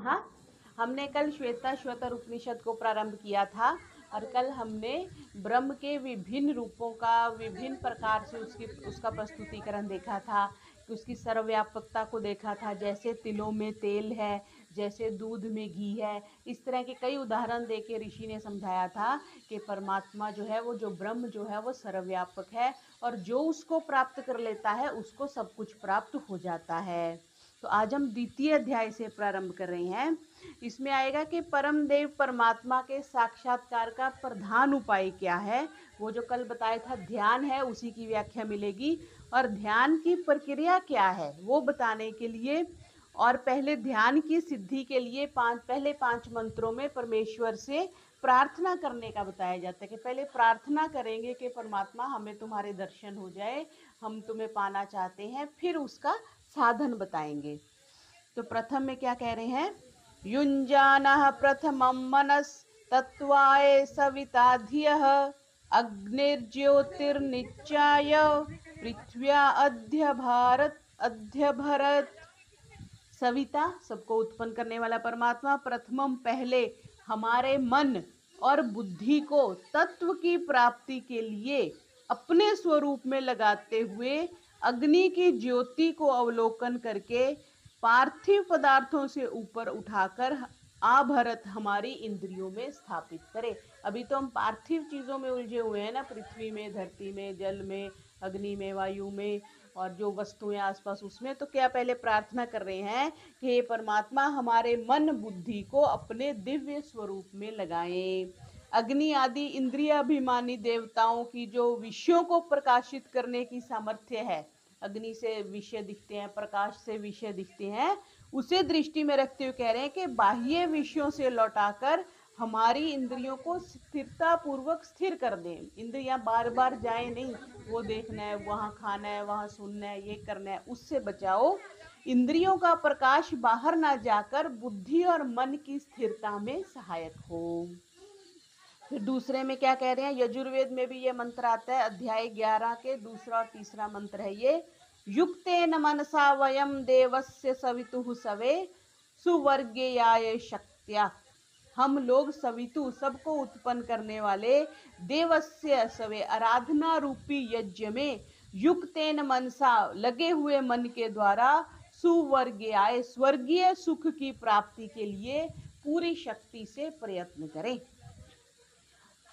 नमः। हमने कल श्वेताश्वतर उपनिषद को प्रारंभ किया था और कल हमने ब्रह्म के विभिन्न रूपों का विभिन्न प्रकार से उसका प्रस्तुतिकरण देखा था कि उसकी सर्वव्यापकता को देखा था। जैसे तिलों में तेल है, जैसे दूध में घी है, इस तरह के कई उदाहरण देके ऋषि ने समझाया था कि परमात्मा जो है वो, जो ब्रह्म जो है वो सर्वव्यापक है और जो उसको प्राप्त कर लेता है उसको सब कुछ प्राप्त हो जाता है। तो आज हम द्वितीय अध्याय से प्रारंभ कर रहे हैं। इसमें आएगा कि परम देव परमात्मा के साक्षात्कार का प्रधान उपाय क्या है। वो जो कल बताया था ध्यान है, उसी की व्याख्या मिलेगी और ध्यान की प्रक्रिया क्या है वो बताने के लिए, और पहले ध्यान की सिद्धि के लिए पहले 5 मंत्रों में परमेश्वर से प्रार्थना करने का बताया जाता है कि पहले प्रार्थना करेंगे कि परमात्मा हमें तुम्हारे दर्शन हो जाए, हम तुम्हें पाना चाहते हैं, फिर उसका साधन बताएंगे। तो प्रथम में क्या कह रहे हैं, युञ्जानः प्रथमं मनस तत्वाय सविता धियः अग्निर्ज्योतिर्निच्चाय पृथ्व्या अध्यभरत। सविता सबको उत्पन्न करने वाला परमात्मा, प्रथमम पहले हमारे मन और बुद्धि को तत्व की प्राप्ति के लिए अपने स्वरूप में लगाते हुए अग्नि की ज्योति को अवलोकन करके पार्थिव पदार्थों से ऊपर उठाकर आभरत हमारी इंद्रियों में स्थापित करे। अभी तो हम पार्थिव चीजों में उलझे हुए हैं ना, पृथ्वी में, धरती में, जल में, अग्नि में, वायु में और जो वस्तुएं आसपास उसमें। तो क्या पहले प्रार्थना कर रहे हैं कि हे परमात्मा हमारे मन बुद्धि को अपने दिव्य स्वरूप में लगाएं। अग्नि आदि इंद्रिय अभिमानी देवताओं की जो विषयों को प्रकाशित करने की सामर्थ्य है, अग्नि से विषय दिखते हैं, प्रकाश से विषय दिखते हैं, उसे दृष्टि में रखते हुए कह रहे हैं कि बाह्य विषयों से लौटाकर हमारी इंद्रियों को स्थिरता पूर्वक स्थिर कर दें। इंद्रियां बार बार जाए नहीं, वो देखना है, वहां खाना है, वहां सुनना है, ये करना है, उससे बचाओ। इंद्रियों का प्रकाश बाहर ना जाकर बुद्धि और मन की स्थिरता में सहायक हो। फिर दूसरे में क्या कह रहे हैं, यजुर्वेद में भी ये मंत्र आता है, अध्याय 11 के दूसरा और तीसरा मंत्र है ये, युक्तेन मनसा वयम देवस्य सवितुः सवे सुवर्गेयाय शक्त्या। हम लोग सवितु सबको उत्पन्न करने वाले देवस्य सवे आराधना रूपी यज्ञ में युक्तेन मनसा लगे हुए मन के द्वारा सुवर्गेयाय स्वर्गीय सुख की प्राप्ति के लिए पूरी शक्ति से प्रयत्न करें।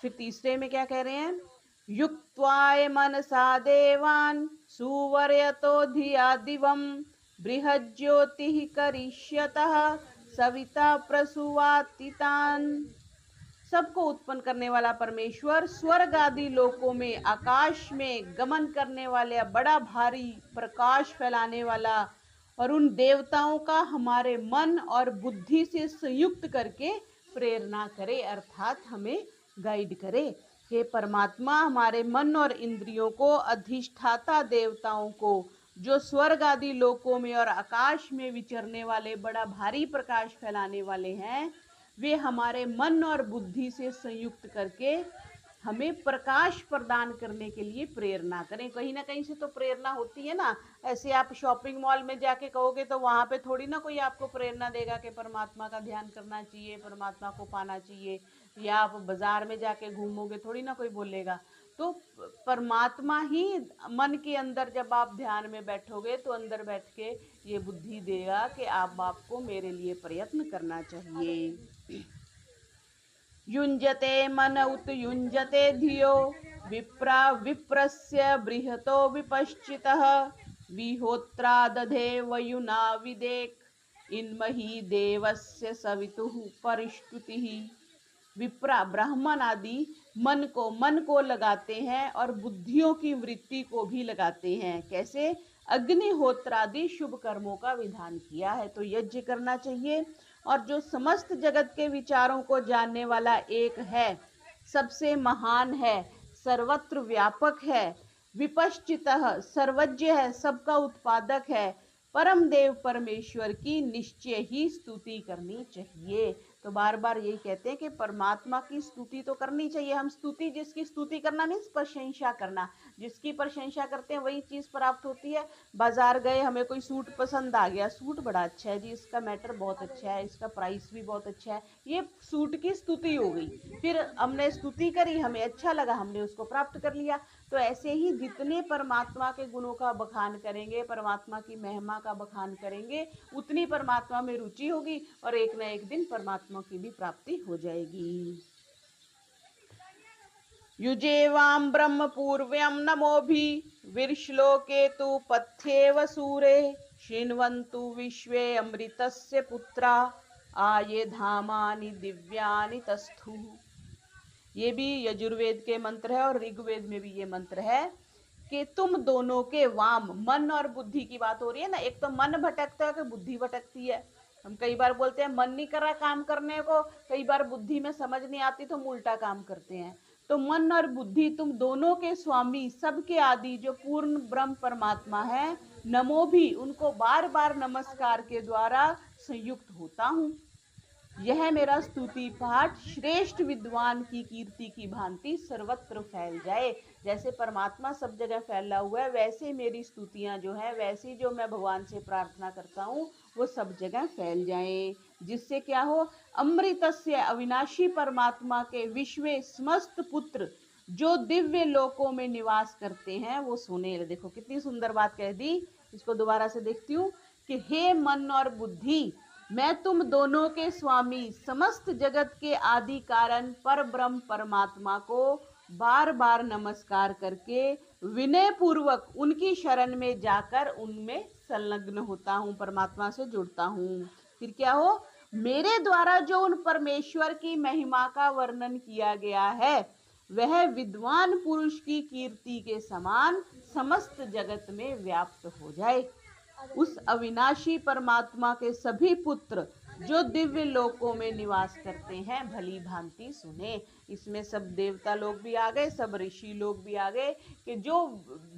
फिर तीसरे में क्या कह रहे हैं, युक्त्वाय मनसा देवान सुवर्यतो धिया दिवम बृहज्योतिः करिष्यतः सविता प्रसुवातितान। सबको उत्पन्न करने वाला परमेश्वर स्वर्ग आदि लोकों में आकाश में गमन करने वाले बड़ा भारी प्रकाश फैलाने वाला और उन देवताओं का हमारे मन और बुद्धि से संयुक्त करके प्रेरणा करे, अर्थात हमें गाइड करे। हे परमात्मा हमारे मन और इंद्रियों को अधिष्ठाता देवताओं को, जो स्वर्ग आदि लोकों में और आकाश में विचरने वाले बड़ा भारी प्रकाश फैलाने वाले हैं, वे हमारे मन और बुद्धि से संयुक्त करके हमें प्रकाश प्रदान करने के लिए प्रेरणा करें। कहीं ना कहीं से तो प्रेरणा होती है ना। ऐसे आप शॉपिंग मॉल में जाके कहोगे तो वहां पे थोड़ी ना कोई आपको प्रेरणा देगा कि परमात्मा का ध्यान करना चाहिए, परमात्मा को पाना चाहिए। या आप बाजार में जाके घूमोगे, थोड़ी ना कोई बोलेगा। तो परमात्मा ही मन के अंदर जब आप ध्यान में बैठोगे तो अंदर बैठ के ये बुद्धि देगा कि आपको मेरे लिए प्रयत्न करना चाहिए। युञ्जते मन उत युञ्जते धियो विप्रा विप्रस्य बृहतो विपश्चितः विहोत्रा दधे वयुना विदेक इन्महि देवस्य सवितुः परिष्टुतिः। विप्रा ब्राह्मण आदि मन को लगाते हैं और बुद्धियों की वृत्ति को भी लगाते हैं। कैसे? अग्निहोत्र आदि शुभ कर्मों का विधान किया है तो यज्ञ करना चाहिए। और जो समस्त जगत के विचारों को जानने वाला एक है, सबसे महान है, सर्वत्र व्यापक है, विपश्चितः सर्वज्ञ है, सबका उत्पादक है, परम देव परमेश्वर की निश्चय ही स्तुति करनी चाहिए। तो बार बार यही कहते हैं कि परमात्मा की स्तुति तो करनी चाहिए। हम स्तुति, जिसकी स्तुति करना नहीं, प्रशंसा करना। जिसकी प्रशंसा करते हैं वही चीज प्राप्त होती है। बाजार गए, हमें कोई सूट पसंद आ गया, सूट बड़ा अच्छा है जी, इसका मैटर बहुत अच्छा है, इसका प्राइस भी बहुत अच्छा है, ये सूट की स्तुति हो गई। फिर हमने स्तुति करी, हमें अच्छा लगा, हमने उसको प्राप्त कर लिया। तो ऐसे ही जितने परमात्मा के गुणों का बखान करेंगे, परमात्मा की महिमा का बखान करेंगे, उतनी परमात्मा में रुचि होगी और एक न एक दिन परमात्मा की भी प्राप्ति हो जाएगी। युजेवां ब्रह्म पूर्व्यं नमोभि वीरश्लोके तु पथ्येव सूरे शृण्वन्तु विश्वे अमृतस्य पुत्रा आये धामानि दिव्यानि तस्थु। ये भी यजुर्वेद के मंत्र है और ऋग्वेद में भी ये मंत्र है कि तुम दोनों के वाम, मन और बुद्धि की बात हो रही है ना। एक तो मन भटकता है कि बुद्धि भटकती है। हम कई बार बोलते हैं मन नहीं कर रहा काम करने को, कई बार बुद्धि में समझ नहीं आती तो हम उल्टा काम करते हैं। तो मन और बुद्धि तुम दोनों के स्वामी, सबके आदि जो पूर्ण ब्रह्म परमात्मा है, नमो भी, उनको बार बार नमस्कार के द्वारा संयुक्त होता हूँ। यह मेरा स्तुति पाठ श्रेष्ठ विद्वान की कीर्ति की भांति सर्वत्र फैल जाए। जैसे परमात्मा सब जगह फैला हुआ है, वैसे मेरी स्तुतियां जो है, वैसी जो मैं भगवान से प्रार्थना करता हूँ, वो सब जगह फैल जाए। जिससे क्या हो, अमृतस्य, अविनाशी परमात्मा के विश्व समस्त पुत्र जो दिव्य लोकों में निवास करते हैं वो सुने। देखो कितनी सुंदर बात कह दी। इसको दोबारा से देखती हूँ कि हे मन और बुद्धि, मैं तुम दोनों के स्वामी, समस्त जगत के आदि कारण पर ब्रह्म परमात्मा को बार बार नमस्कार करके विनय पूर्वक उनकी शरण में जाकर उनमें संलग्न होता हूँ, परमात्मा से जुड़ता हूँ। फिर क्या हो, मेरे द्वारा जो उन परमेश्वर की महिमा का वर्णन किया गया है वह विद्वान पुरुष की कीर्ति के समान समस्त जगत में व्याप्त हो जाए। उस अविनाशी परमात्मा के सभी पुत्र जो दिव्य लोकों में निवास करते हैं भली भांति सुने। इसमें सब देवता लोग भी आ गए, सब ऋषि लोग भी आ गए कि जो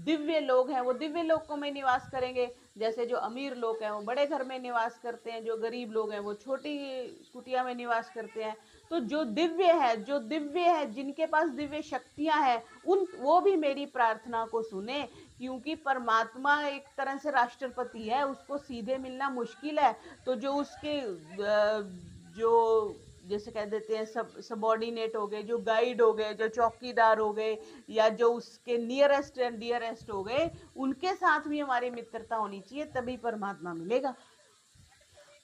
दिव्य लोग हैं वो दिव्य लोकों में निवास करेंगे। जैसे जो अमीर लोग हैं वो बड़े घर में निवास करते हैं, जो गरीब लोग हैं वो छोटी कुटिया में निवास करते हैं। तो जो दिव्य है, जो दिव्य है, जिनके पास दिव्य शक्तियां हैं, उन वो भी मेरी प्रार्थना को सुने। क्योंकि परमात्मा एक तरह से राष्ट्रपति है, उसको सीधे मिलना मुश्किल है। तो जो उसके जो जैसे कह देते हैं सब सबॉर्डिनेट हो गए, जो गाइड हो गए, जो चौकीदार हो गए, या जो उसके नियरेस्ट एंड डियरेस्ट हो गए, उनके साथ भी हमारी मित्रता होनी चाहिए, तभी परमात्मा मिलेगा।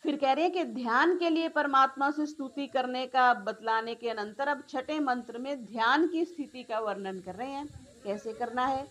फिर कह रहे हैं कि ध्यान के लिए परमात्मा से स्तुति करने का बतलाने के अनंतर अब छठे मंत्र में ध्यान की स्थिति का वर्णन कर रहे हैं। कैसे करना है,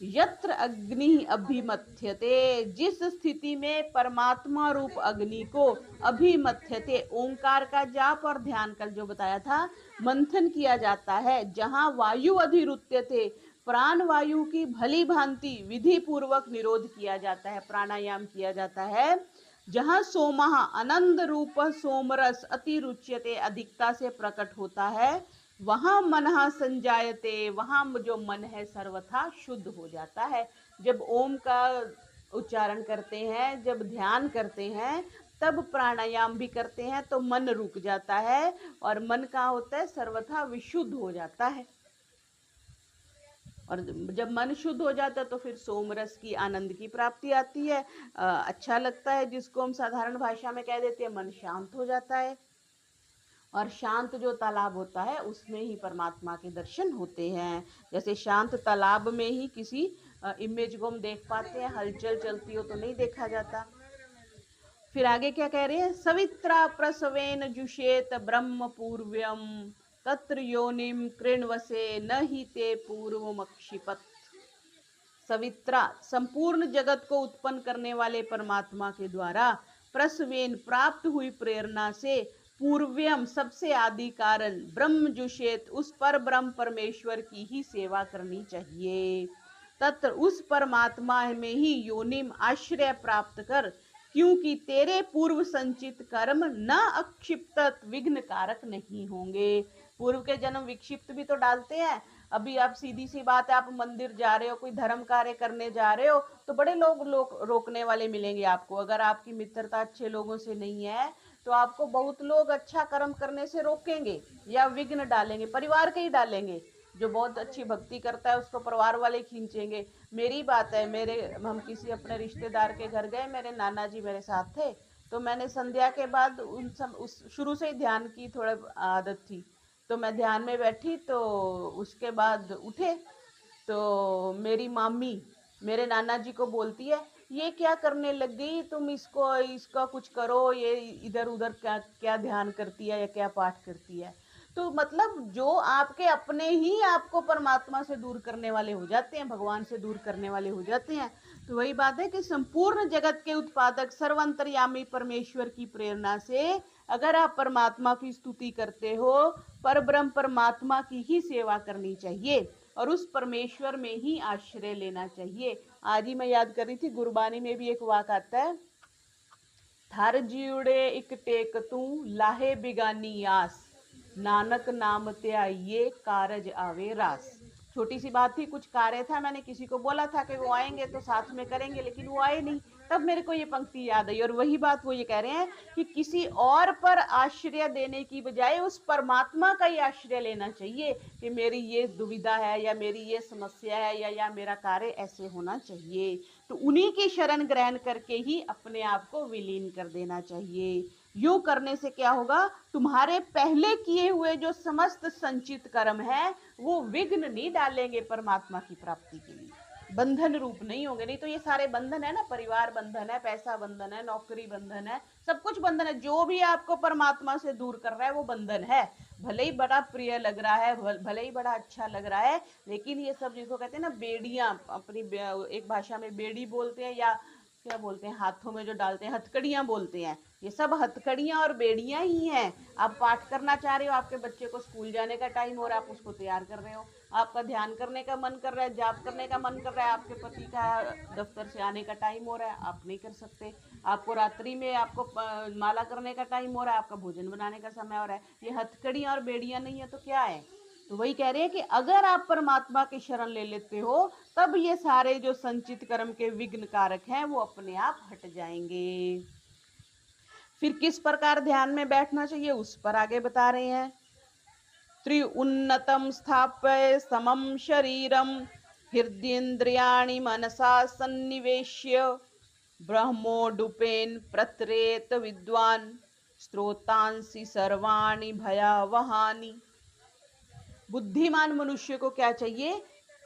यत्र अग्नि अभिमथ्यते, जिस स्थिति में परमात्मा रूप अग्नि को अभिमथ्यते, ओंकार का जाप और ध्यान कल जो बताया था, मंथन किया जाता है, जहां वायु अधिरुत्यते, प्राण वायु की भली भांति विधि पूर्वक निरोध किया जाता है, प्राणायाम किया जाता है, जहां सोमः आनंद रूप सोमरस अति रुच्यते, अधिकता से प्रकट होता है, वहां मनः संजायते, वहां जो मन है सर्वथा शुद्ध हो जाता है। जब ओम का उच्चारण करते हैं, जब ध्यान करते हैं, तब प्राणायाम भी करते हैं तो मन रुक जाता है और मन का होता है सर्वथा विशुद्ध हो जाता है। और जब मन शुद्ध हो जाता है तो फिर सोमरस की आनंद की प्राप्ति आती है, अच्छा लगता है, जिसको हम साधारण भाषा में कह देते हैं मन शांत हो जाता है। और शांत जो तालाब होता है उसमें ही परमात्मा के दर्शन होते हैं। जैसे शांत तालाब में ही किसी इमेज को हम देख पाते हैं, हलचल चलती हो तो नहीं देखा जाता। फिर आगे क्या कह रहे हैं, सवित्रा प्रसवेन जुषेत ब्रह्म पूर्व्यम तत्र योनिम कृण्वसे न ही ते पूर्वमक्षिपत। सवित्रा, संपूर्ण जगत को उत्पन्न करने वाले परमात्मा के द्वारा प्रसवेन, प्राप्त हुई प्रेरणा से, पूर्व्यम, सबसे आदि कारण, ब्रह्म जुषेत, उस पर ब्रह्म परमेश्वर की ही सेवा करनी चाहिए। तत्र, उस परमात्मा में ही योनिम, आश्रय प्राप्त कर, क्योंकि तेरे पूर्व संचित कर्म न अक्षिप्त, विघ्न कारक नहीं होंगे। पूर्व के जन्म विक्षिप्त भी तो डालते हैं। अभी आप सीधी सी बात है, आप मंदिर जा रहे हो, कोई धर्म कार्य करने जा रहे हो, तो बड़े लोग रोकने वाले मिलेंगे आपको। अगर आपकी मित्रता अच्छे लोगों से नहीं है तो आपको बहुत लोग अच्छा कर्म करने से रोकेंगे या विघ्न डालेंगे, परिवार के ही डालेंगे। जो बहुत अच्छी भक्ति करता है उसको परिवार वाले खींचेंगे। मेरी बात है, मेरे हम किसी अपने रिश्तेदार के घर गए, मेरे नाना जी मेरे साथ थे, तो मैंने संध्या के बाद उन सब उस शुरू से ही ध्यान की थोड़ा आदत थी, तो मैं ध्यान में बैठी, तो उसके बाद उठे तो मेरी मामी मेरे नाना जी को बोलती है, ये क्या करने लग गई तुम, इसको इसका कुछ करो, ये इधर उधर क्या क्या ध्यान करती है या क्या पाठ करती है। तो मतलब जो आपके अपने ही आपको परमात्मा से दूर करने वाले हो जाते हैं, भगवान से दूर करने वाले हो जाते हैं। तो वही बात है कि संपूर्ण जगत के उत्पादक सर्वंतर्यामी परमेश्वर की प्रेरणा से अगर आप परमात्मा की स्तुति करते हो, परब्रह्म परमात्मा की ही सेवा करनी चाहिए और उस परमेश्वर में ही आश्रय लेना चाहिए। आज ही मैं याद कर रही थी, गुरबानी में भी एक वाक आता है, थर जीउड़े इक टेक तू लाहे बिगानी आस, नानक नाम त्याइये कारज आवे रास। छोटी सी बात थी, कुछ कार्य था, मैंने किसी को बोला था कि वो आएंगे तो साथ में करेंगे, लेकिन वो आए नहीं। तब मेरे को ये पंक्ति याद आई, और वही बात वो ये कह रहे हैं कि किसी और पर आश्रय देने की बजाय उस परमात्मा का ही आश्रय लेना चाहिए कि मेरी ये दुविधा है या मेरी ये समस्या है या मेरा कार्य ऐसे होना चाहिए। तो उन्हीं की शरण ग्रहण करके ही अपने आप को विलीन कर देना चाहिए। यूं करने से क्या होगा, तुम्हारे पहले किए हुए जो समस्त संचित कर्म है वो विघ्न नहीं डालेंगे परमात्मा की प्राप्ति के लिए, बंधन रूप नहीं होंगे। नहीं तो ये सारे बंधन है ना, परिवार बंधन है, पैसा बंधन है, नौकरी बंधन है, सब कुछ बंधन है। जो भी आपको परमात्मा से दूर कर रहा है वो बंधन है। भले ही बड़ा प्रिय लग रहा है, भले ही बड़ा अच्छा लग रहा है, लेकिन ये सब जिसको कहते हैं ना बेड़ियां, अपनी एक भाषा में बेड़ी बोलते हैं या क्या बोलते हैं, हाथों में जो डालते हैं हथकड़ियां बोलते हैं, ये सब हथकड़ियां और बेड़ियां ही हैं। आप पाठ करना चाह रहे हो, आपके बच्चे को स्कूल जाने का टाइम हो रहा है, आप उसको तैयार कर रहे हो, आपका ध्यान करने का मन कर रहा है, जाप करने का मन कर रहा है, आपके पति का दफ्तर से आने का टाइम हो रहा है, आप नहीं कर सकते, आपको रात्रि में आपको माला करने का टाइम हो रहा है, आपका भोजन बनाने का समय हो रहा है, ये हथकड़ियां और बेड़ियां नहीं है तो क्या है। तो वही कह रहे हैं कि अगर आप परमात्मा की शरण ले लेते हो तब ये सारे जो संचित कर्म के विघ्न कारक हैं वो अपने आप हट जाएंगे। फिर किस प्रकार ध्यान में बैठना चाहिए उस पर आगे बता रहे हैं। त्रिउन्नतम स्थाप्य समम शरीरम हृदयेन्द्रियाणि मनसा सन्निवेश्य ब्रह्मोडुपेन प्रतरेत विद्वान स्त्रोतांसि सर्वाणि भयावहानि। बुद्धिमान मनुष्य को क्या चाहिए,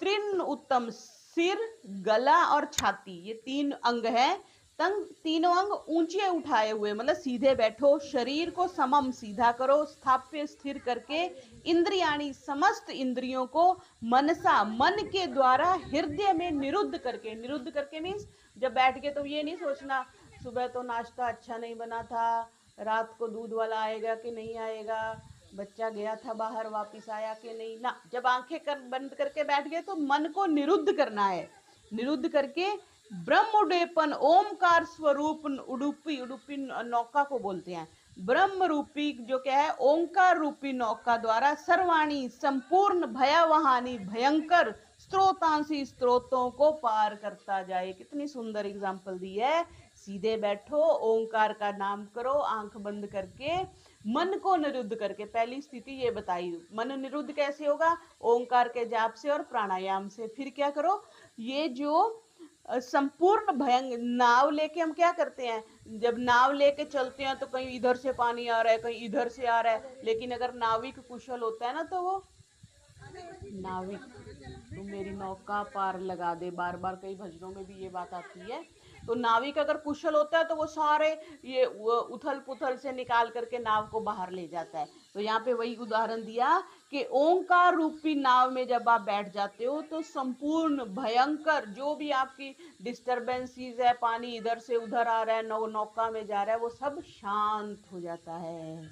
त्रिन उत्तम, सिर, गला और छाती, ये तीन अंग है। तीनों अंग ऊंचे उठाए हुए, मतलब सीधे बैठो, शरीर को समम सीधा करो, स्थाप्य स्थिर करके, इंद्रियाणी समस्त इंद्रियों को, मनसा मन के द्वारा, हृदय में निरुद्ध करके। निरुद्ध करके मीन्स जब बैठ के तो ये नहीं सोचना सुबह तो नाश्ता अच्छा नहीं बना था, रात को दूध वाला आएगा कि नहीं आएगा, बच्चा गया था बाहर वापिस आया कि नहीं ना। जब आंखें बंद करके बैठ गए तो मन को निरुद्ध करना है। निरुद्ध करके ब्रह्म उडेपन, ओमकार स्वरूप उडुपी, उडुपी नौका को बोलते हैं, ब्रह्म रूपी जो क्या है, ओंकार रूपी नौका द्वारा सर्वाणी संपूर्ण भयावहानी भयंकर स्त्रोतांसी स्त्रोतों को पार करता जाए। कितनी सुंदर एग्जाम्पल दी है। सीधे बैठो, ओंकार का नाम करो, आंख बंद करके, मन को निरुद्ध करके। पहली स्थिति ये बताई, मन निरुद्ध कैसे होगा, ओंकार के जाप से और प्राणायाम से। फिर क्या करो, ये जो संपूर्ण भयंकर, नाव लेके हम क्या करते हैं, जब नाव लेके चलते हैं तो कहीं इधर से पानी आ रहा है, कहीं इधर से आ रहा है, लेकिन अगर नाविक कुशल होता है ना तो वो नाविक तो मेरी नौका पार लगा दे, बार बार कई भजनों में भी ये बात आती है। तो नाविक अगर कुशल होता है तो वो सारे ये उथल पुथल से निकाल करके नाव को बाहर ले जाता है। तो यहाँ पे वही उदाहरण दिया कि ओंकार रूपी नाव में जब आप बैठ जाते हो तो संपूर्ण भयंकर जो भी आपकी डिस्टर्बेंसीज है, पानी इधर से उधर आ रहा है, नौका में जा रहा है, वो सब शांत हो जाता है।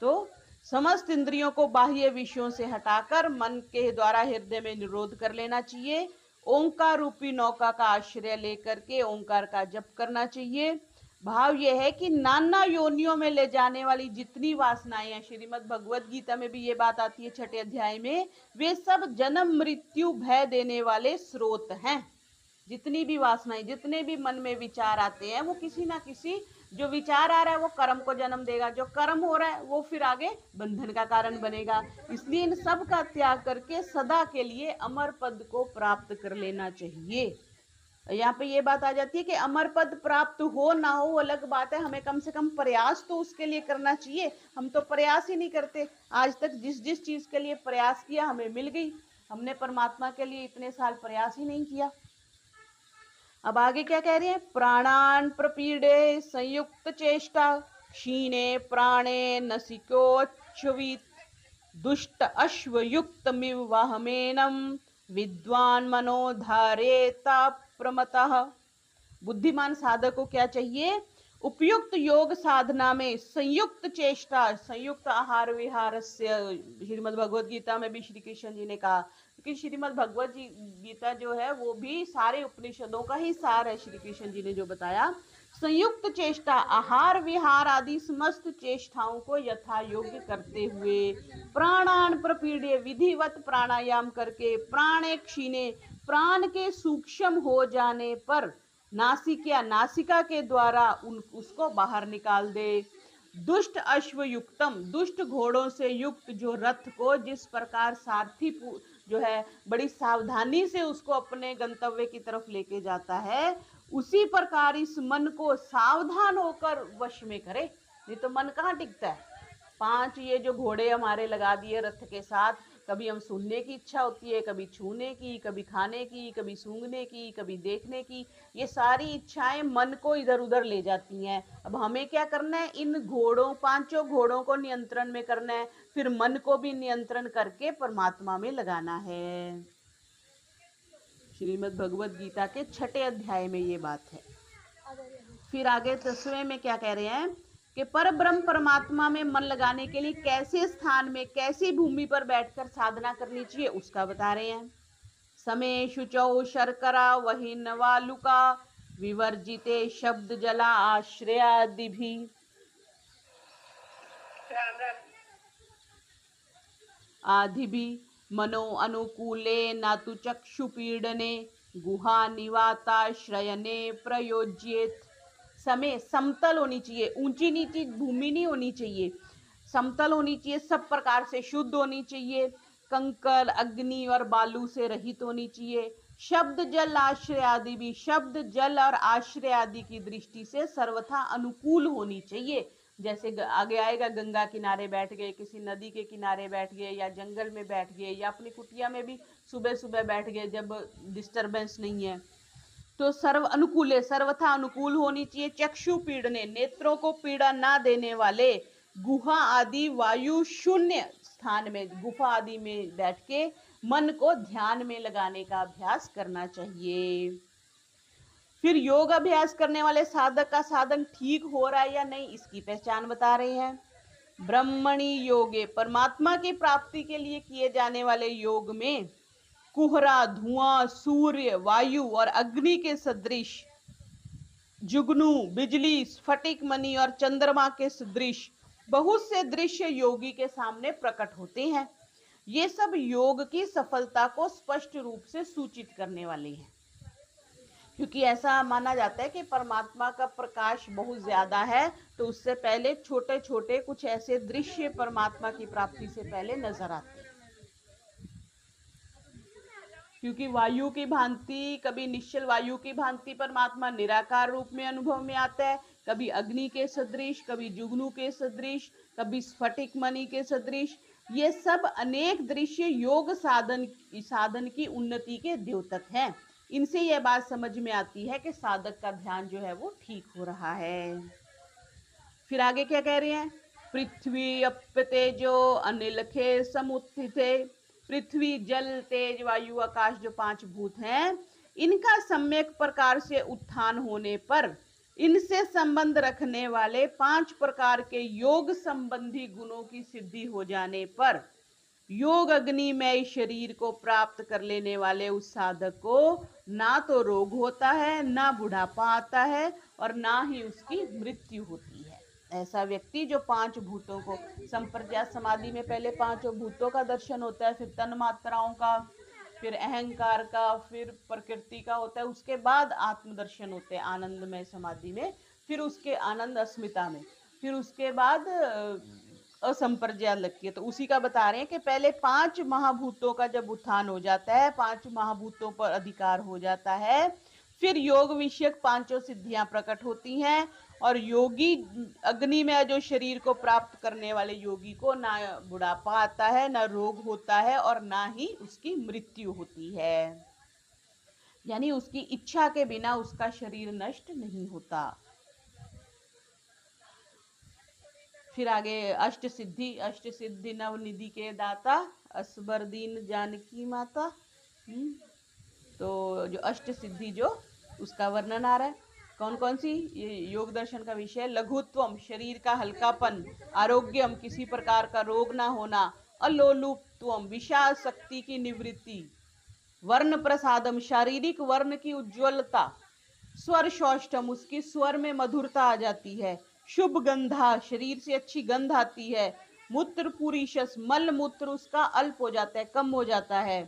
तो समस्त इंद्रियों को बाह्य विषयों से हटाकर मन के द्वारा हृदय में निरोध कर लेना चाहिए। ओंकार रूपी नौका का आश्रय लेकर के ओंकार का जप करना चाहिए। भाव यह है कि नाना योनियों में ले जाने वाली जितनी वासनाएं हैं, श्रीमद् भगवत गीता में भी ये बात आती है 6ठे अध्याय में, वे सब जन्म मृत्यु भय देने वाले स्रोत हैं। जितनी भी वासनाएं, जितने भी मन में विचार आते हैं वो किसी ना किसी जो विचार आ रहा है वो कर्म को जन्म देगा, जो कर्म हो रहा है वो फिर आगे बंधन का कारण बनेगा। इसलिए इन सब का त्याग करके सदा के लिए अमर पद को प्राप्त कर लेना चाहिए। यहाँ पे ये बात आ जाती है कि अमर पद प्राप्त हो ना हो अलग बात है, हमें कम से कम प्रयास तो उसके लिए करना चाहिए। हम तो प्रयास ही नहीं करते। आज तक जिस जिस चीज के लिए प्रयास किया हमें मिल गई, हमने परमात्मा के लिए इतने साल प्रयास ही नहीं किया। अब आगे क्या कह रहे हैं, प्राणान प्रपीड़े संयुक्त चेष्टा क्षीणे प्राणे नसिकोच्छ्वित दुष्ट अश्वयुक्त वाहमेनम विद्वान मनोधारेता प्रमतः। बुद्धिमान साधक को क्या चाहिए, उपयुक्त योग साधना में संयुक्त चेष्टा, संयुक्त आहार विहार से, श्रीमद् भगवद गीता में भी श्री कृष्ण जी ने कहा, क्योंकि श्रीमद् भगवद गीता जो है वो भी सारे उपनिषदों का ही सार है। श्री कृष्ण जी ने जो बताया, संयुक्त चेष्टा, आहार विहार आदि समस्त चेष्टाओं को यथा योग्य करते हुए, प्राणान प्रपीड़े, विधिवत प्राणायाम करके, प्राणे क्षीणे, प्राण के सूक्ष्म हो जाने पर, नासिका, नासिका के द्वारा उसको बाहर निकाल दे। दुष्ट अश्वयुक्तम, दुष्ट घोड़ों से युक्त जो रथ को जिस प्रकार सारथी जो है बड़ी सावधानी से उसको अपने गंतव्य की तरफ लेके जाता है, उसी प्रकार इस मन को सावधान होकर वश में करे। नहीं तो मन कहाँ टिकता है। 5 ये जो घोड़े हमारे लगा दिए रथ के साथ, कभी हम सुनने की इच्छा होती है, कभी छूने की, कभी खाने की, कभी सूंघने की, कभी देखने की, ये सारी इच्छाएं मन को इधर उधर ले जाती हैं। अब हमें क्या करना है, इन घोड़ों, 5 घोड़ों को नियंत्रण में करना है, फिर मन को भी नियंत्रण करके परमात्मा में लगाना है। श्रीमद् भगवद गीता के 6ठे अध्याय में ये बात है। फिर आगे 10वें में क्या कह रहे हैं कि पर ब्रह्म परमात्मा में मन लगाने के लिए कैसे स्थान में, कैसी भूमि पर बैठकर साधना करनी चाहिए उसका बता रहे हैं। समय शुचौ शर्करा वही नवालुका विवर्जिते शब्द जला आश्रयादि भी। आदि भी मनो अनुकूले नातु चक्षु पीड़ने गुहा निवाताश्रयने प्रयोज्येत। समय समतल होनी चाहिए, ऊंची नीची भूमि नहीं होनी चाहिए, समतल होनी चाहिए, सब प्रकार से शुद्ध होनी चाहिए, कंकड़ अग्नि और बालू से रहित होनी चाहिए। शब्द जल आश्रय आदि भी, शब्द जल और आश्रय आदि की दृष्टि से सर्वथा अनुकूल होनी चाहिए। जैसे आगे आएगा, गंगा किनारे बैठ गए, किसी नदी के किनारे बैठ गए, या जंगल में बैठ गए, या अपनी कुटिया में भी सुबह सुबह बैठ गए जब डिस्टरबेंस नहीं है, तो सर्व अनुकूल है, सर्वथा अनुकूल होनी चाहिए। चक्षु पीड़ने, नेत्रों को पीड़ा ना देने वाले, गुहा आदि वायु शून्य स्थान में, गुफा आदि में बैठ के मन को ध्यान में लगाने का अभ्यास करना चाहिए। फिर योग अभ्यास करने वाले साधक का साधन ठीक हो रहा है या नहीं, इसकी पहचान बता रहे हैं। ब्रह्मणी योगे, परमात्मा की प्राप्ति के लिए किए जाने वाले योग में कुहरा, धुआं, सूर्य, वायु और अग्नि के सदृश, जुगनू, बिजली, स्फटिक मणि और चंद्रमा के सदृश बहुत से दृश्य योगी के सामने प्रकट होते हैं। ये सब योग की सफलता को स्पष्ट रूप से सूचित करने वाले हैं, क्योंकि ऐसा माना जाता है कि परमात्मा का प्रकाश बहुत ज्यादा है, तो उससे पहले छोटे छोटे कुछ ऐसे दृश्य परमात्मा की प्राप्ति से पहले नजर आते हैं। क्योंकि वायु की भांति, कभी निश्चल वायु की भांति परमात्मा निराकार रूप में अनुभव में आता है, कभी अग्नि के सदृश, कभी जुगनू के सदृश, कभी स्फटिक मणि के सदृश। ये सब अनेक दृश्य योग साधन की उन्नति के द्योतक हैं। इनसे यह बात समझ में आती है कि साधक का ध्यान जो है वो ठीक हो रहा है। फिर आगे क्या कह रहे हैं, पृथ्वी अप्य तेजो अनिल खे समुत्थिते। पृथ्वी, जल, तेज, वायु, आकाश जो 5 भूत हैं, इनका सम्यक प्रकार से उत्थान होने पर, इनसे संबंध रखने वाले 5 प्रकार के योग संबंधी गुणों की सिद्धि हो जाने पर, योग अग्निमय शरीर को प्राप्त कर लेने वाले उस साधक को ना तो रोग होता है, ना बुढ़ापा आता है, और ना ही उसकी मृत्यु होती है। ऐसा व्यक्ति जो 5 भूतों को, संप्रज्ञात समाधि में पहले 5 भूतों का दर्शन होता है, फिर तन मात्राओं का, फिर अहंकार का, फिर प्रकृति का होता है, उसके बाद आत्मदर्शन होते हैं आनंदमय समाधि में। फिर उसके आनंद अस्मिता में, फिर उसके बाद असंप्रज्ञात लगती है। तो उसी का बता रहे हैं कि पहले 5 महाभूतों का जब उत्थान हो जाता है, 5 महाभूतों पर अधिकार हो जाता है, फिर योग विषयक 5 सिद्धियां प्रकट होती हैं और योगी अग्नि में जो शरीर को प्राप्त करने वाले योगी को ना बुढ़ापा आता है, ना रोग होता है और ना ही उसकी मृत्यु होती है। यानी उसकी इच्छा के बिना उसका शरीर नष्ट नहीं होता। फिर आगे अष्ट सिद्धि नवनिधि के दाता, असबर दीन जानकी माता। तो जो अष्ट सिद्धि जो उसका वर्णन आ रहा है, कौन कौन सी? ये योग दर्शन का विषय। लघुत्वम, शरीर का हल्कापन। आरोग्यम, किसी प्रकार का रोग ना होना। अलोलुप्त्वम, विशाल शक्ति की निवृत्ति। वर्ण प्रसादम, शारीरिक वर्ण की उज्ज्वलता। स्वर शौष्टम, उसकी स्वर में मधुरता आ जाती है। शुभ गंधा, शरीर से अच्छी गंध आती है। मूत्र पुरीशस, मल मूत्र उसका अल्प हो जाता है, कम हो जाता है।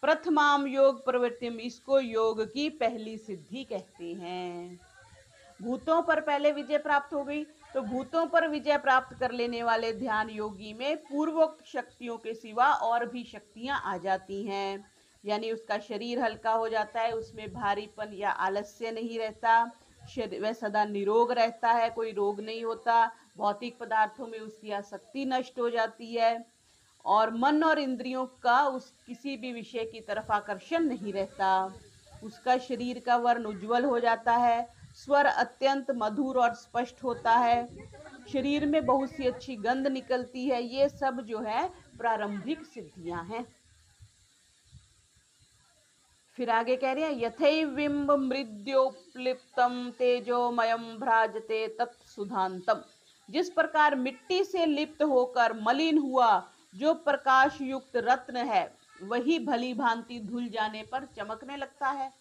प्रथमाम योग प्रवृत्तिम, इसको योग की पहली सिद्धि कहते हैं। भूतों पर पहले विजय प्राप्त हो गई, तो भूतों पर विजय प्राप्त कर लेने वाले ध्यान योगी में पूर्वोक्त शक्तियों के सिवा और भी शक्तियां आ जाती हैं। यानी उसका शरीर हल्का हो जाता है, उसमें भारीपन या आलस्य नहीं रहता, वह सदा निरोग रहता है, कोई रोग नहीं होता, भौतिक पदार्थों में उसकी आसक्ति नष्ट हो जाती है और मन और इंद्रियों का उस किसी भी विषय की तरफ आकर्षण नहीं रहता। उसका शरीर का वर्ण उज्जवल हो जाता है, स्वर अत्यंत मधुर और स्पष्ट होता है, शरीर में बहुत सी अच्छी गंध निकलती है। ये सब जो है प्रारंभिक सिद्धियां हैं। फिर आगे कह रहे हैं यथैविम्ब मृद्योप्लिप्तम तेजोमयम भ्राजते तत्सुधांतम, जिस प्रकार मिट्टी से लिप्त होकर मलिन हुआ जो प्रकाश युक्त रत्न है, वही भली भांति धुल जाने पर चमकने लगता है।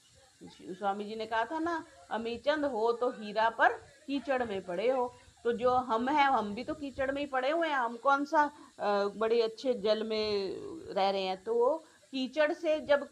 स्वामी जी ने कहा था ना, अमीचंद हो तो हीरा पर कीचड़ में पड़े हो। तो जो हम हैं, हम भी तो कीचड़ में ही पड़े हुए हैं। हम कौन सा बड़े अच्छे जल में रह रहे हैं। तो कीचड़ से जब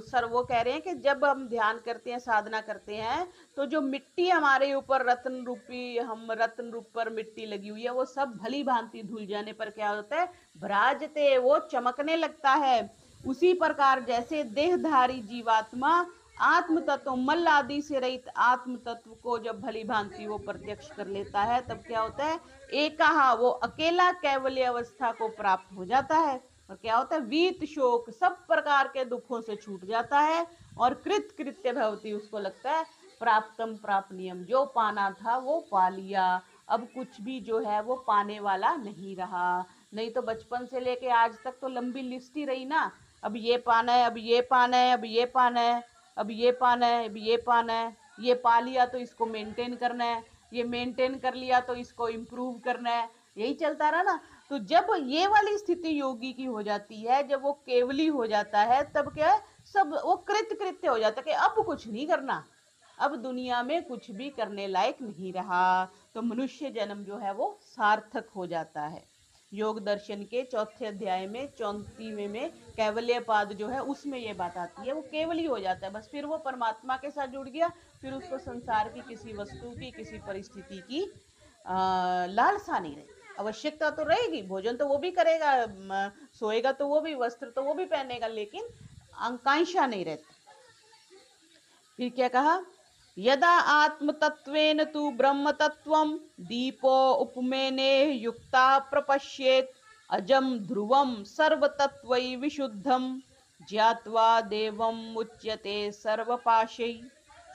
सर वो कह रहे हैं कि जब हम ध्यान करते हैं, साधना करते हैं, तो जो मिट्टी हमारे ऊपर रत्न रूपी, हम रत्न रूप पर मिट्टी लगी हुई है, वो सब भली भांति धुल जाने पर क्या होता है? भ्राजते, वो चमकने लगता है। उसी प्रकार जैसे देहधारी जीवात्मा आत्म तत्व, मल आदि से रहित आत्म तत्व को जब भली भांति वो प्रत्यक्ष कर लेता है, तब क्या होता है? एकाहा, वो अकेला कैवल्य अवस्था को प्राप्त हो जाता है। और क्या होता है? वीत शोक, सब प्रकार के दुखों से छूट जाता है और कृत कृत्य भवती, उसको लगता है प्राप्तम प्रापनियम, जो पाना था वो पा लिया, अब कुछ भी जो है वो पाने वाला नहीं रहा। नहीं तो बचपन से लेके आज तक तो लंबी लिस्ट ही रही ना, अब ये पाना है, अब ये पाना है, अब ये पाना है, अब ये पाना है, अब ये पाना है। ये पा लिया तो इसको मेंटेन करना है, ये मेंटेन कर लिया तो इसको इम्प्रूव करना है, यही चलता रहा ना। तो जब ये वाली स्थिति योगी की हो जाती है, जब वो केवली हो जाता है, तब क्या है? सब वो कृत कृत्य हो जाता है कि अब कुछ नहीं करना, अब दुनिया में कुछ भी करने लायक नहीं रहा। तो मनुष्य जन्म जो है वो सार्थक हो जाता है। योग दर्शन के चौथे अध्याय में 34वें में कैवल्य पाद जो है, उसमें ये बात आती है, वो केवली हो जाता है। बस फिर वो परमात्मा के साथ जुड़ गया, फिर उसको संसार की किसी वस्तु की, किसी परिस्थिति की लालसा नहीं रही। आवश्यकता तो रहेगी, भोजन तो वो भी करेगा, सोएगा तो वो भी, वस्त्र तो वो भी पहनेगा, लेकिन आकांक्षा नहीं रहती। फिर क्या कहा? यदा आत्म तत्वेन तु ब्रह्म तत्वम दीपो उपमेने युक्ता प्रपश्येत अजम ध्रुवम सर्वतत्वै विशुद्धम ज्ञात्वा देवम उच्यते सर्वपाशै।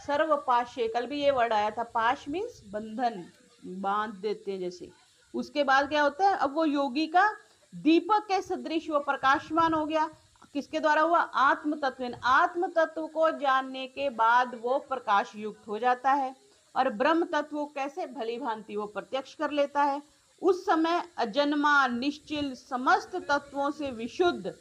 सर्वपाशे, कल भी ये वर्ड आया था, पाश मीन्स बंधन, बांध देते हैं जैसे। उसके बाद क्या होता है? अब वो योगी का दीपक के सदृश वो प्रकाशमान हो गया। किसके द्वारा हुआ? आत्म तत्व। आत्म तत्व को जानने के बाद वो प्रकाश युक्त हो जाता है और ब्रह्म तत्व कैसे भली भांति वो प्रत्यक्ष कर लेता है। उस समय अजन्मा, निश्चल, समस्त तत्वों से विशुद्ध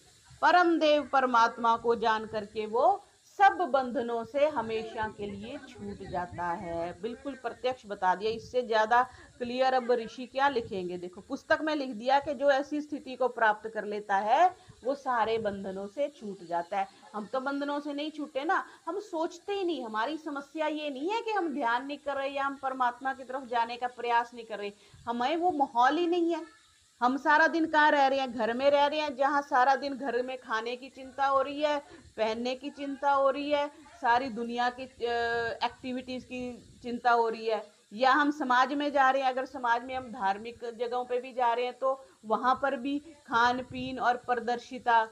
परम देव परमात्मा को जान करके वो सब बंधनों से हमेशा के लिए छूट जाता है। बिल्कुल प्रत्यक्ष बता दिया, इससे ज्यादा क्लियर अब ऋषि क्या लिखेंगे। देखो पुस्तक में लिख दिया कि जो ऐसी स्थिति को प्राप्त कर लेता है वो सारे बंधनों से छूट जाता है। हम तो बंधनों से नहीं छूटे ना, हम सोचते ही नहीं। हमारी समस्या ये नहीं है कि हम ध्यान नहीं कर रहे या हम परमात्मा की तरफ जाने का प्रयास नहीं कर रहे, हमें वो माहौल ही नहीं है। हम सारा दिन कहाँ रह रहे हैं, घर में रह रहे हैं, जहाँ सारा दिन घर में खाने की चिंता हो रही है, पहनने की चिंता हो रही है, सारी दुनिया की एक्टिविटीज की चिंता हो रही है। या हम समाज में जा रहे हैं, अगर समाज में हम धार्मिक जगहों पे भी जा रहे हैं तो वहां पर भी खान पीन और प्रदर्शिता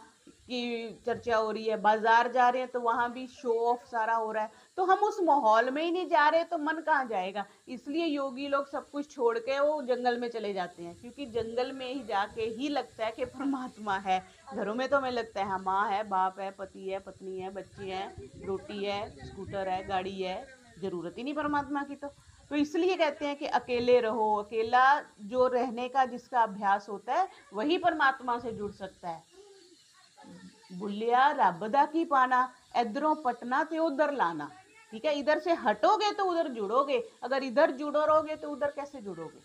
की चर्चा हो रही है। बाजार जा रहे हैं तो वहां भी शो ऑफ सारा हो रहा है। तो हम उस माहौल में ही नहीं जा रहे तो मन कहाँ जाएगा। इसलिए योगी लोग सब कुछ छोड़ के वो जंगल में चले जाते हैं, क्योंकि जंगल में ही जाके ही लगता है कि परमात्मा है। घरों में तो हमें लगता है हाँ माँ है, बाप है, पति है, पत्नी है, बच्चे हैं, रोटी है, स्कूटर है, गाड़ी है, जरूरत ही नहीं परमात्मा की। तो इसलिए कहते हैं कि अकेले रहो। अकेला जो रहने का जिसका अभ्यास होता है वही परमात्मा से जुड़ सकता है। बुलिया रबदा की पाना, इधरों पटना ते उधर लाना। ठीक है, इधर से हटोगे तो उधर जुड़ोगे, अगर इधर जुड़ो रहोगे तो उधर कैसे जुड़ोगे।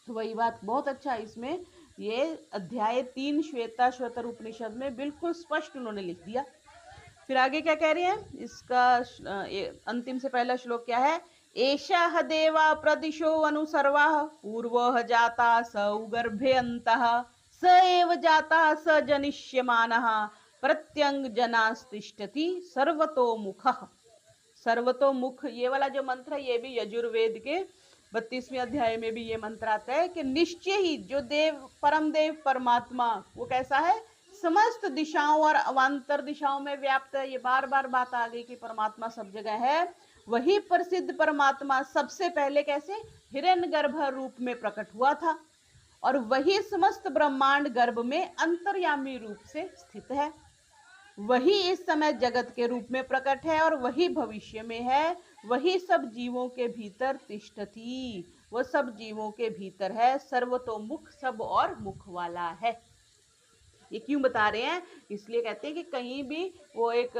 तो वही बात बहुत अच्छा इसमें ये अध्याय 3 श्वेता श्वेतर उपनिषद में बिल्कुल स्पष्ट उन्होंने लिख दिया। फिर आगे क्या कह रहे हैं, इसका अंतिम से पहला श्लोक क्या है। एषः देवा प्रदिशो अनुसर्वा पूर्वः जाता स उगर्भे अंतः स एव जाता स जनिष्यमानः प्रत्यंग जनास्तिष्ठति सर्वतोमुखः। सर्वतोमुख ये वाला जो मंत्र है ये भी यजुर्वेद के 32वें अध्याय में भी ये मंत्र आता है कि निश्चय ही जो देव परम देव परमात्मा वो कैसा है, समस्त दिशाओं और अवान्तर दिशाओं में व्याप्त है। ये बार बार बात आ गई कि परमात्मा सब जगह है। वही प्रसिद्ध परमात्मा सबसे पहले कैसे हिरण्यगर्भ रूप में प्रकट हुआ था, और वही समस्त ब्रह्मांड गर्भ में अंतर्यामी रूप से स्थित है। वही इस समय जगत के रूप में प्रकट है और वही भविष्य में है। वही सब जीवों के भीतर तिष्ठति, वो सब जीवों के भीतर है, सर्वतोमुख सब और मुख वाला है। ये क्यों बता रहे हैं, इसलिए कहते हैं कि कहीं भी वो एक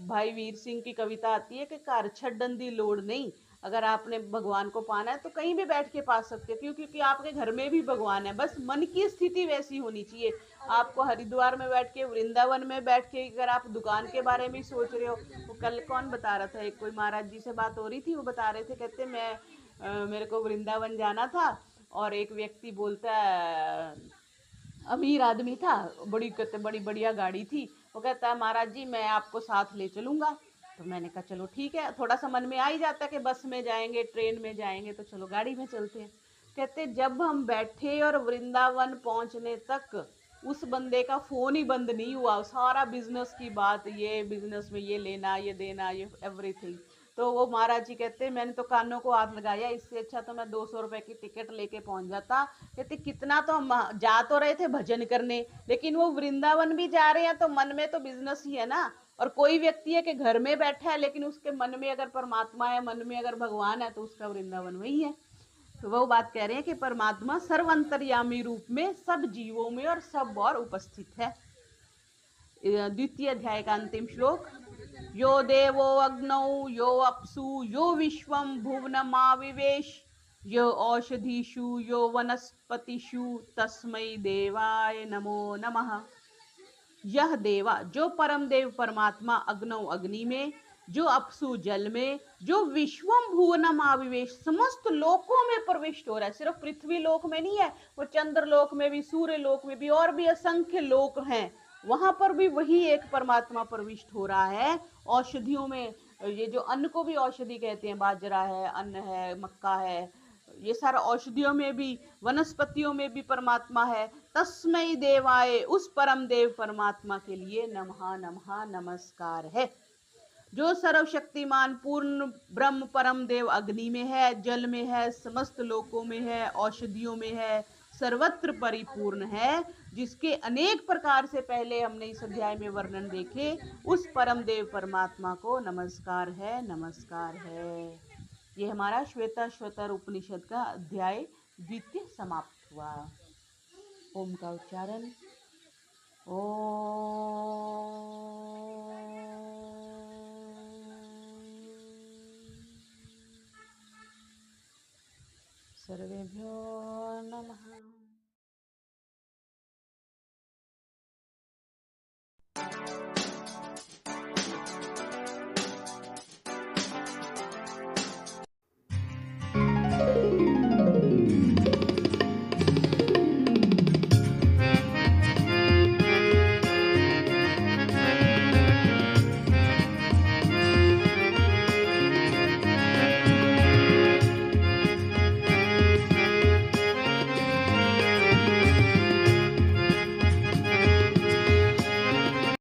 भाई वीर सिंह की कविता आती है कि कार छड्डंदी लोड़ नहीं। अगर आपने भगवान को पाना है तो कहीं भी बैठ के पा सकते हो, क्यों, क्योंकि आपके घर में भी भगवान है, बस मन की स्थिति वैसी होनी चाहिए। आपको हरिद्वार में बैठ के, वृंदावन में बैठ के, अगर आप दुकान के बारे में सोच रहे हो। वो कल कौन बता रहा था, एक कोई महाराज जी से बात हो रही थी, वो बता रहे थे, कहते मैं मेरे को वृंदावन जाना था, और एक व्यक्ति बोलता है, अमीर आदमी था, बड़ी कहते बड़ी बढ़िया गाड़ी थी, वो कहता है महाराज जी मैं आपको साथ ले चलूंगा। तो मैंने कहा चलो ठीक है, थोड़ा सा मन में आ ही जाता है कि बस में जाएंगे, ट्रेन में जाएंगे, तो चलो गाड़ी में चलते हैं। कहते जब हम बैठे और वृंदावन पहुंचने तक उस बंदे का फोन ही बंद नहीं हुआ, सारा बिजनेस की बात, ये बिजनेस में ये लेना, ये देना, ये एवरीथिंग। तो वो महाराज जी कहते मैंने तो कानों को हाथ लगाया, इससे अच्छा तो मैं 200 रुपए की टिकट लेके पहुंच जाता। कहते कितना तो हम जा तो रहे थे भजन करने, लेकिन वो वृंदावन भी जा रहे हैं तो मन में तो बिजनेस ही है ना। और कोई व्यक्ति है कि घर में बैठा है लेकिन उसके मन में अगर परमात्मा है, मन में अगर भगवान है, तो उसका वृंदावन वही है। तो वो बात कह रहे हैं कि परमात्मा सर्वंतर्यामी रूप में सब जीवों में और सब और उपस्थित है। द्वितीय अध्याय का अंतिम श्लोक। यो देवो अग्नौ यो अप्सु यो विश्वं भुवनमाविवेश यो औषधीषु यो वनस्पतिषु तस्मै देवाय नमो नमः। यह देवा जो परम देव परमात्मा अग्नौ अग्नि में, जो अपसु जल में, जो विश्वम भुवनम आविवेश समस्त लोकों में प्रविष्ट हो रहा है। सिर्फ पृथ्वी लोक में नहीं है, वो चंद्र लोक में भी, सूर्य लोक में भी, और भी असंख्य लोक हैं, वहां पर भी वही एक परमात्मा प्रविष्ट हो रहा है। औषधियों में, ये जो अन्न को भी औषधि कहते हैं, बाजरा है, अन्न है, मक्का है, ये सारा औषधियों में भी, वनस्पतियों में भी परमात्मा है। तस्मै देवाय उस परम देव परमात्मा के लिए नमः नमः नमस्कार है। जो सर्वशक्तिमान पूर्ण ब्रह्म परम देव अग्नि में है, जल में है, समस्त लोकों में है, औषधियों में है, सर्वत्र परिपूर्ण है, जिसके अनेक प्रकार से पहले हमने इस अध्याय में वर्णन देखे, उस परम देव परमात्मा को नमस्कार है, नमस्कार है। ये हमारा श्वेता श्वेतर उपनिषद का अध्याय द्वितीय समाप्त हुआ। ओम का उच्चारण। ओम। सर्वेभ्यो नमः।